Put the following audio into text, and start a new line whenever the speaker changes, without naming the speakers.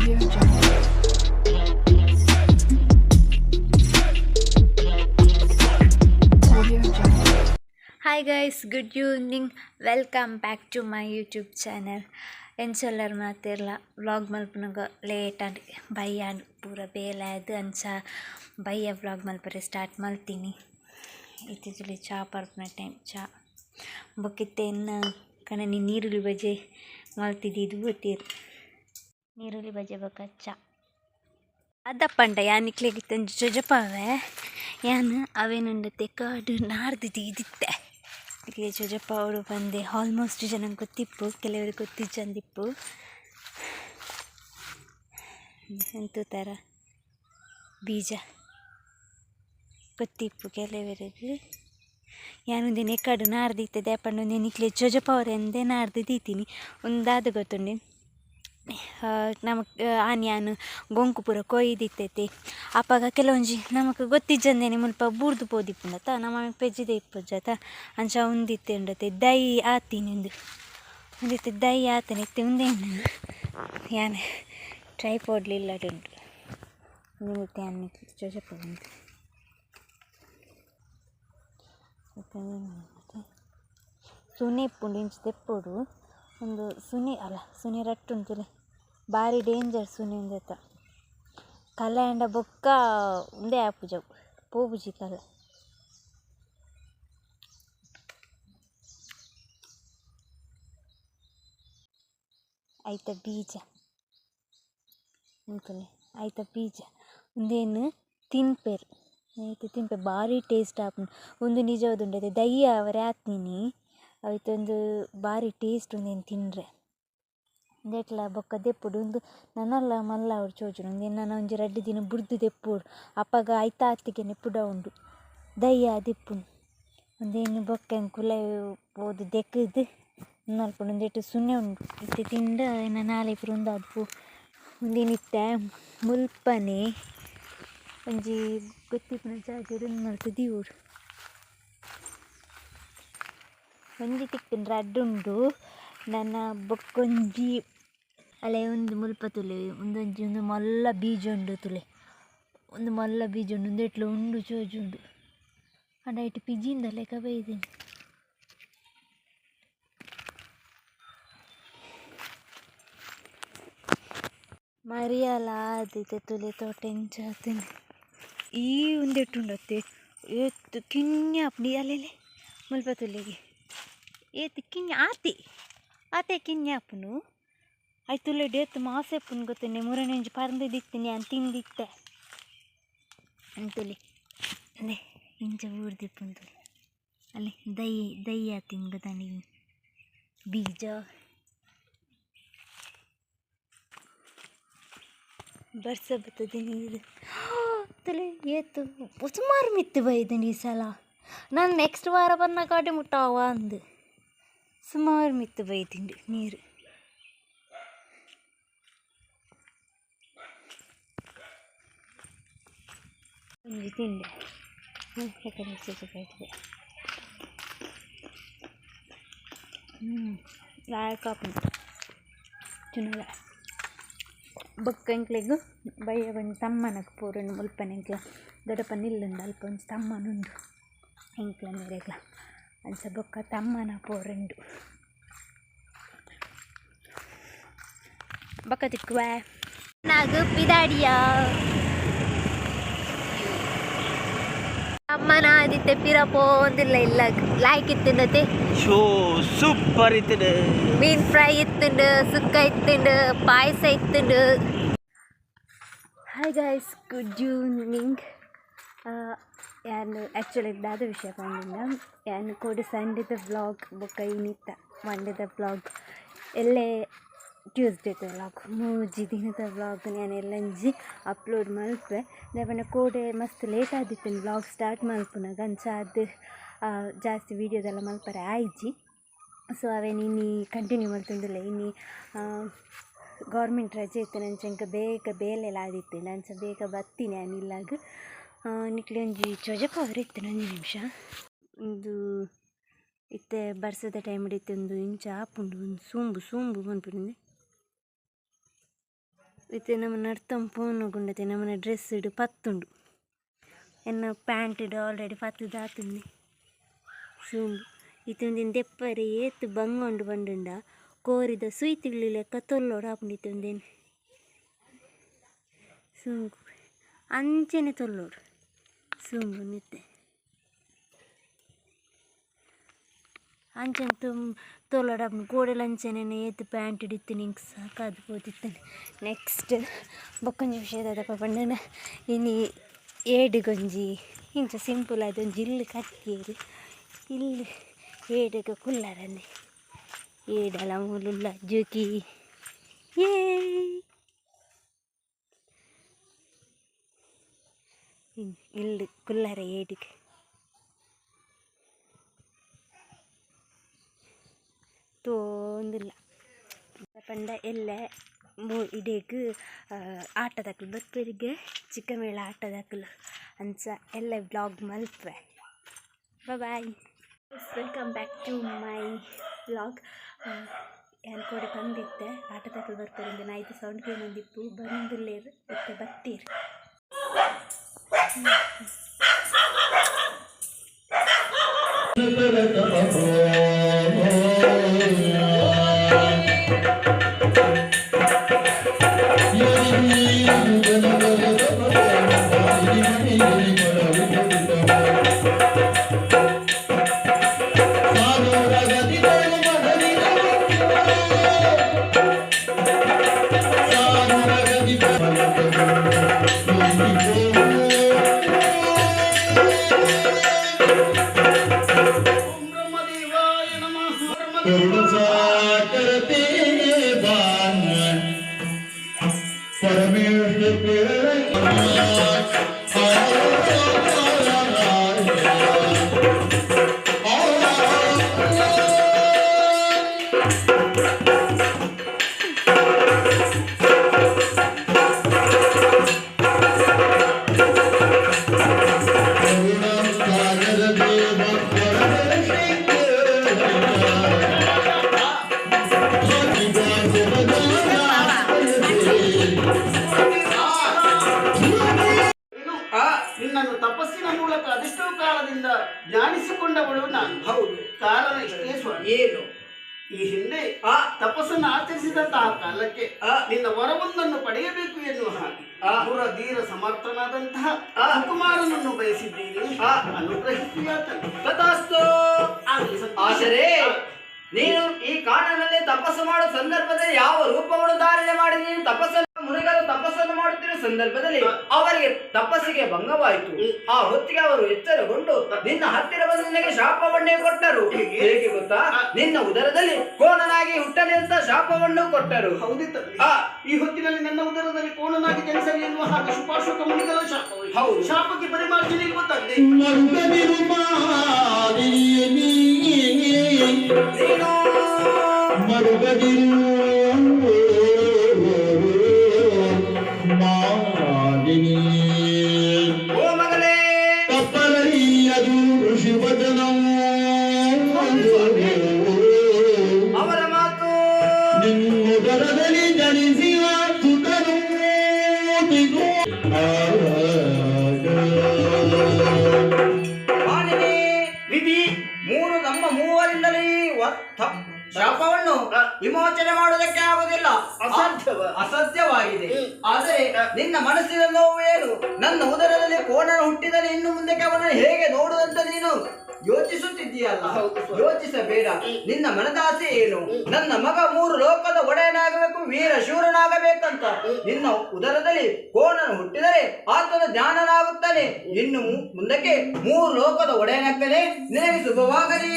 Audio Jungle. Audio Jungle.
Hi guys, good evening. Welcome back to my YouTube channel. ಎಂಚೆಲ್ಲರು ಮಾತಿರಲ್ಲ vlog ಮಲ್ಪನಾಗ late ಆಗಿ ಬಯ್ಯ ಪೂರ ಬೇಲೆ ಅದು ಅಂಚ ಬಯ್ಯ ವ್ಲಾಗ್ ಮಲ್ಪರೆ ಸ್ಟಾರ್ಟ್ ಮಲ್ತೀನಿ. ಇತ್ತೀಚಲಿ ಚಾ ಪರ್ಪನ ಟೈಮ್ ಚಾ ಬೊಕ್ಕಿತ್ತೆ ಇನ್ನು ಕಣನಿ ನೀರುಳ್ಳಿ ಬಜೆ ಮಲ್ತಿದ್ದು ಗೊತ್ತೀರು. ನೀರುಳ್ಳಿ ಬಜೆ ಬೊಕ್ಕ ಚಾ ಅದಪ್ಪಂಡ ಯಾನಿಕ್ಲೆಗಿತ್ತು ಜೊಜಪಾವೆ ಯಾನು ಅವೇನುಂಡತ್ತೆ ಕಾಡು ನಾಡ್ದಿದ್ದು ಇದಿತ್ತೆ ಇಲ್ಲಿ ಜೊಜಪ್ಪ ಅವಳು ಬಂದೆ. ಆಲ್ಮೋಸ್ಟ್ ಜನಕ್ಕೆ ಗೊತ್ತಿಪ್ಪು, ಕೆಲವರಿಗೆ ಗೊತ್ತಿಚ್ಚಂದಿಪ್ಪು ಎಂತ ಥರ ಬೀಜ ಗೊತ್ತಿಪ್ಪು ಕೆಲವರಿಗೆ. ಯಾನೊಂದೇನು ಎಕ್ಕಡು ನಾಡ್ದಿತ್ತೆ ದೇಪಂಡು ಒಂದೇನು ಇಕ್ಲೆ ಜೊಜಪ್ಪ ಅವರೆಂದೇ ನಾಡ್ದಿದ್ದೀನಿ ಒಂದಾದ ಗೊತ್ತುಂಡು ನಮಗೆ ಆನ್ಯಾನು ಗೊಂಕು ಪೂರ ಕೊಯ್ದಿತ್ತೈತೆ ಅಪ್ಪಾಗ ಕೆಲವೊಂಜಿ ನಮಗೆ ಗೊತ್ತಿಜ್ಜಂದೇನೆ ಮುಲ್ಪ ಬೂರ್ದು ಪೋದಿಪ್ಪುಂಡತ ನಮ್ಮ ಪೆಜ್ಜಿದೆ ಇಪ್ಪುಜ್ಜತ ಅಂಚ ಉಂದಿತ್ತೆ ಉಂಡತೆ ದೈ ಆತೀನಿ ಒಂದಿತ್ತೆ ದೈ ಆತನೆ ಇತ್ತೆ ಉಂದೇನು ಯಾನು ಟ್ರೈಪೋಡ್ಲಿಲ್ಲಡುಂಡು ನಿಂತೆ ಅನ್ನ ಜೊಜಪ್ಪ ಬಂದು ಸುನಿ ಇಪ್ಪುಂಡು ಇಂಚು ತೆಪ್ಪೋಡು ಒಂದು ಸುನಿ ರಟ್ಟುಂಟುಲೆ ಭಾರಿ ಡೇಂಜರ್ ಸುನಿ ಉಂದೆತ ಕಲೆ ಅಂಡ ಬೊಕ್ಕ ಉಂದೇ ಆಪುಜವು ಪೋಬುಜಿ ಕಲೆ ಐತ ಬೀಜ ಉಂಟುಲೆ ಐತ ಬೀಜ ಒಂದೇನು ತಿನ್ಪೆರು ತಿನ್ಪೆ ಭಾರಿ ಟೇಸ್ಟ್ ಆಪುಂಡು ಒಂದು ನಿಜವಾದುಂಡದೆ ದಯ್ಯ ಅವರೇ ಆತ್ಮೀನಿ ಅವತ್ತೊಂದು ಭಾರಿ ಟೇಸ್ಟ್ ಒಂದೇನು ತಿನ್ರೆ ದೇಟ್ಲ ಬೊಕ್ಕ ದೆಪ್ಪುಡು ಒಂದು ನನ್ನಲ್ಲ ಮಲ್ಲ ಅವ್ರು ಚೋಜುಡು ಒಂದೇನು ನಾನು ಒಂಜಿ ರಡ್ಡು ದಿನ ಬುಡ್ದು ದೆಪ್ಪುಡು ಅಪ್ಪಾಗ ಐತ ಆತಿಗೆ ನೆಪ್ಪುಡ ಉಂಡು ದಯ್ಯ ದಿಪ್ಪುಂಡು ಒಂದೇನು ಬೊಕ್ಕ ಕುಲೆ ಪೋದು ದೆಕ್ಕದು ನಲ್ಪುಂಡು ಒಂದೇಟು ಸುನ್ನೆ ಉಂಡು ಇತ್ತೆ ತಿಂಡ ಇನ್ನು ನಾಳೆ ಪುರ ಉಂದಾದು ಒಂದೇನಿತ್ತೆ ಮುಲ್ಪನೆ ಒಂಜಿ ಗೊತ್ತಿಪ್ಪುನ ಜಾಜರು ನಲ್ತು ದೀವುಡು ಒಂಜಿ ತಿಕ್ಕಿನ ರಡ್ಡುಂಡು ನನ್ನ ಬೊಕ್ಕೊಂಜಿ ಅಲೆ ಒಂದು ಮುಲ್ಪ ತುಲೆ ಒಂದು ಮಲ್ಲ ಬೀಜ ಉಂಡು ತುಲೆ ಒಂದು ಮಲ್ಲ ಬೀಜ ಉಂಡು ಒಂದೇಟ್ಲು ಉಂಡು ಚೋಜುಂಡು ಅಂಡ ಇಟ್ಟು ಪಿಜಿಯಿಂದ ಲೆಕ್ಕ ಬೈದೀನಿ. ಮರಿಯಲ್ಲ ಆದಿತ್ತೆ ತುಲೆ ತೋಟ ಎಂಚಾತೀನಿ ಈ ಒಂದೆಟ್ಟುಂಡತ್ತೆ ಏತ್ತು ಕಿನ್ಯ ಅಪ್ಡಿ ಅಲ್ಲೆಲೆ ಮುಲ್ಪ ತುಲೆಗೆ ಏತು ಕಿನ್ಯ ಆತೆ ಕಿನ್ಯ ಅಪ್ಪನು ಆಯ್ತುಲೆ ಡೇತ್ ಮಾಸೆ ಅಪ್ಪನ ಗೊತ್ತೇನೆ ಮೂರನೇ ಇಂಚು ಪರಂದು ದಿಕ್ತೀನಿ ಅಂತ ತಿಂದಿತ್ತೆ ಅಂತುಲಿ ಅಲ್ಲೇ ಇಂಚ ಊರ್ದಿಪ್ಪುಂತುಲಿ ಅಲ್ಲೇ ದೈ ಆತಿನ್ ಗೊತ್ತಾಂಡಿ ಬೀಜ ಬರ್ಸ ಬರ್ತದೆ ನೀರು ತಲೆ ಏತು ಸುಮಾರು ಮಿತ್ತು ಬೈದನು ಈ ಸಲ ನಾನು ನೆಕ್ಸ್ಟ್ ವಾರ ಬಂದ ಕಾಟೆ ಮುಟ್ಟಾವ ಅಂದು ಸುಮಾರು ಮಿತ್ತು ಬೈದಿಂಡು ನೀರು ಒಂದು ತಿಂಡೆ ಯಾಕಂದ್ರೆ ಸಿಕ್ಕಾಯ್ತದೆ ಲಾಯಕಾಪು ಚುನಲ ಬೊಕ್ಕಂಕ್ಲೆಗು ಬಯ್ಯ ಬಂದು ತಮ್ಮನಕ್ಕೆ ಪೂರನ್ನು ಮುಲ್ಪನೆಂಕ್ಲ ದೊಡ್ಡಪ್ಪ ನಿಲ್ಲುಂಡು ಅಲ್ಪ ಒಂದು ತಮ್ಮನುಂಡು ಎಂಕ್ಲ ಮೇರೆಗ್ಲ ಅಂಚ ಬೊಕ್ಕ ತಮ್ಮನ ಪೋರೆಂಡು ಬೊಕ್ಕ ತಿಕ್ಕುವ ನಾಗು ಪಿದಾಡಿಯ ಅಮ್ಮನ ಆದಿತ್ತೆ ಪಿರಪೋ ಒಂದಿಲ್ಲ ಇಲ್ಲ ಲಾಯ್ಕ್ ಇತ್ತುಂಡತೆ
ಶೋ ಸೂಪರ್ ಇತ್ತು
ಮೀನ್ ಫ್ರೈ ಇತ್ತುಂಡು ಸುಕ್ಕ ಇತ್ತುಂಡು ಪಾಯಸ ಇತ್ತುಂಡು. Hi guys, good evening. ಯಾನು ಆ್ಯಕ್ಚುಲಿ ಇದ್ದಾದ ವಿಷಯ ಬಂದಿಲ್ಲ ಯಾನು ಕೋಡಿ ಸಂಡೆದ ವ್ಲಾಗ್ ಬೊಕ್ಕ ಇನ್ನಿತ್ತ ಮಂಡೆದ ವ್ಲಾಗ್ ಎಲ್ಲೇ ಟ್ಯೂಸ್ಡೇದ ವ್ಲಾಗ್ ಮೂಜಿ ದಿನದ ವ್ಲಾಗ್ ನಾನು ಎಲ್ಲಂಜಿ ಅಪ್ಲೋಡ್ ಮಲ್ಪೆ ದೇವನ ಕೋಡೆ ಮಸ್ತ್ ಲೇಟ್ ಆದಿತ್ತು ವ್ಲಾಗ್ ಸ್ಟಾರ್ಟ್ ಮಲ್ಪುನಾಗ ಅಂಚ ಅದು ಜಾಸ್ತಿ ವೀಡಿಯೋದೆಲ್ಲ ಮಲ್ಪರೆ ಆಯ್ಜಿ. ಸೊ ಅವೇನು ಇನ್ನಿ ಕಂಟಿನ್ಯೂ ಮಾಡ್ತಂದಿಲ್ಲ ಇನ್ನಿ ಗೌರ್ಮೆಂಟ್ ರಜೆ ಇತ್ತು ನಂಚ ಇಂಕ ಬೇಗ ಬೇಲೆಲ್ಲ ಆದಿತ್ತು ನಂಚ ಬೇಗ ಬತ್ತೀನಿ ಅನಿಲ್ಲಾಗ ನಿಕ್ಲಿ ಒಂಜಿ ಚೊಜಪ ಅವರಿತ್ತು ನಂಜು ನಿಮಿಷ ಒಂದು ಇತ್ತೆ ಬರ್ಸದ ಟೈಮ್ ಹಿಡಿತು ಒಂದು ಇಂಚ ಆಪುಂಡು ಒಂದು ಸೂಂಬು ಬಂದ್ಬಿಡಿಂದೆ ಇತ್ತೆ ನಮ್ಮನ ಅರ್ಥಂ ಪೋನುಗುಂಡತೆ ನಮ್ಮನ ಡ್ರೆಸ್ ಇಡು ಪತ್ತುಂಡು ಎನ್ನ ಪ್ಯಾಂಟ್ ಇಡು ಆಲ್ರೆಡಿ ಪತ್ತು ದಾತುಂಡು ಸೂಂಡು ಇತ್ತೊಂದಿನ ದೆಪ್ಪರೆ ಏತು ಬಂಗೊಂಡು ಬಂಡುಂಡ ಕೋರಿದ ಸುಯ್ತಿಗ್ಲಿ ಲೆಕ್ಕ ತೊಲ್ಲೋಡು ಹಾಪುಂಡಿತ್ತೊಂದೇನು ಸೂಂಗು ಅಂಚೆನೆ ತೊಲ್ಲೋಡು ಸೂಂಗು ನಿತ್ತೆ ಅಂಚನೆ ತೊಲ್ಲೋಡು ಹಾಪುಂಡು ಕೋಡೆಲ ಅಂಚನೆ ಏತು ಪ್ಯಾಂಟ್ ಹಿಡಿತು ನಿಂಗೆ ಸಾಕಾದು ಹೋದಿತ್ತಾನೆ ನೆಕ್ಸ್ಟ್ ಬೊಕ್ಕೊಂಜಿ ವಿಷಯದ ಪಂಡನ ಇನ್ನು ಏಡುಗೊಂಜಿ ಇಂಚ ಸಿಂಪಲ್ ಆದೊಂಜಿ ಇಲ್ಲಿ ಕಟ್ಟಿಯರು ಇಲ್ಲಿ ಏಡುಗ ಕುಲ್ಲರನ್ನೇ ಏಡಲ ಮೂಲುಲ್ಲ ಜೋಕಿ ಏ ಇಲ್ಲಿ ಕುಲ್ಲರ ಏಡಿಗೆ തോന്നില്ല പണ്ട് എല്ലാ ഇടേക്ക് ആട്ടದಾಕಲು ಬರ್ಪರಿಗೆ ಚಿಕ್ಕಮೇಳ ಆಟದಾಕಲು ಅಂಚ ಎಲ್ಲ ವ್ಲಾಗ್ ಮಲ್ಪೆ ಬಾಯ್ welcome back to my vlog ಏನು ಕೂಡ ಬಂದಿದ್ದೆ ಆಟದಾಕಲು ಬರ್ಪರಿಂದ ನಾ ಇದು ಸೌಂಡ್ ಕೇಳಿದ್ದಿಪ್ಪು ಬಂದಿಲ್ಲೇರು ಮತ್ತೆ ಬರ್ತೀರಿ
ನಿನ್ನನ್ನು ತಪಸ್ಸಿನ ಮೂಲಕ ಅದೆಷ್ಟೋ ಕಾಲದಿಂದ ಧ್ಯಾನಿಸಿಕೊಂಡವಳು ನಾನು. ಹೌದು, ಕಾರಣ ಇಷ್ಟೇ ಸ್ವಾಮಿ. ಏನು? ಈ ಹಿಂದೆ ತಪಸ್ಸನ್ನು ಆಚರಿಸಿದಂತಹ ಕಾಲಕ್ಕೆ ನಿನ್ನ ವರವೊಂದನ್ನು ಪಡೆಯಬೇಕು ಎನ್ನುವ ಹಾಗೆ ಪುರ ಧೀರ ಸಮರ್ಥನಾದಂತಹ ಕುಮಾರನನ್ನು ಬಯಸಿದ್ದೀನಿ. ಅನುಗ್ರಹಿಸಿಯಾತನು.
ಆದರೆ ನೀನು ಈ ಕಾಡಿನಲ್ಲಿ ತಪಸ್ಸು ಮಾಡುವ ಸಂದರ್ಭದಲ್ಲಿ ಯಾವ ರೂಪವನ್ನು ಧಾರಣೆ ಮಾಡಿ ನೀನು ತಪಸ್ಸನ್ನು ಮುನಿಗಳು ತಪಸ್ಸನ್ನು ಮಾಡುತ್ತಿರುವ ಸಂದರ್ಭದಲ್ಲಿ ಅವರಿಗೆ ತಪಸ್ಸಿಗೆ ಭಂಗವಾಯಿತು. ಆ ಹೊತ್ತಿಗೆ ಅವರು ಎಚ್ಚರಗೊಂಡು ನಿನ್ನ ಹತ್ತಿರ ಬಂದು ನಿನಗೆ ಶಾಪವನ್ನೇ ಕೊಟ್ಟರು. ಹೇಗೆ ಗೊತ್ತಾ? ನಿನ್ನ ಉದರದಲ್ಲಿ ಕೋಣನಾಗಿ ಹುಟ್ಟಲಿ ಅಂತ ಶಾಪವನ್ನು ಕೊಟ್ಟರು.
ಹೌದಿತ್ತ? ಈ ಹೊತ್ತಿನಲ್ಲಿ ನನ್ನ ಉದರದಲ್ಲಿ ಕೋಣನಾಗಿ ಜನಿಸಲಿ ಎನ್ನುವ ಹಾಗೆ ಶುಪಾಶುಕ ಮುನಿಗಳ ಶಾಪವು. ಹೌದು, ಶಾಪಕ್ಕೆ ಪರಿಮಾರ್ಜನೆ ಗೊತ್ತಾಗ್ತದೆ.
ಓ ಮಗಳೇ,
ತಪ್ಪಲರಿಯದು ಋಷಿ ವಚನವು
ಅವರ ಮಾತು
ನಿನ್ನುದರದಲ್ಲಿ ಜನಿಸಿ ಸುತನು
ವಾಣಿನಿ ವಿಧಿ ನಮ್ಮ ಮೂವರಿಂದಲೇ ಶಾಪವನ್ನು ವಿಮೋಚನೆ ಮಾಡುವುದಕ್ಕೆ ಆಗುವುದಿಲ್ಲ, ಅಸಾಧ್ಯವಾಗಿದೆ. ಆದರೆ ನಿನ್ನ ಮನಸ್ಸಿನ ನೋವು ಏನು? ನನ್ನ ಉದರದಲ್ಲಿ ಕೋಣನ ಹುಟ್ಟಿದರೆ ಇನ್ನು ಮುಂದಕ್ಕೆ ಅವನನ್ನು ಹೇಗೆ ನೋಡುವಂತ ನೀನು ಯೋಚಿಸುತ್ತಿದ್ದೀಯಲ್ಲ. ಯೋಚಿಸಬೇಡ. ನಿನ್ನ ಮನದಾಸೆ ಏನು? ನನ್ನ ಮಗ 3 ಲೋಕದ ಒಡೆಯನಾಗಬೇಕು, ವೀರ ಶೂರನಾಗಬೇಕಂತ. ನಿನ್ನ ಉದರದಲ್ಲಿ ಕೋಣನ ಹುಟ್ಟಿದರೆ ಆತನ ಜ್ಞಾನನಾಗುತ್ತಾನೆ. ಇನ್ನು ಮುಂದಕ್ಕೆ 3 ಲೋಕದ ಒಡೆಯನಾಗ್ತಾನೆ. ನಿನಗೆ ಶುಭವಾಗಲಿ.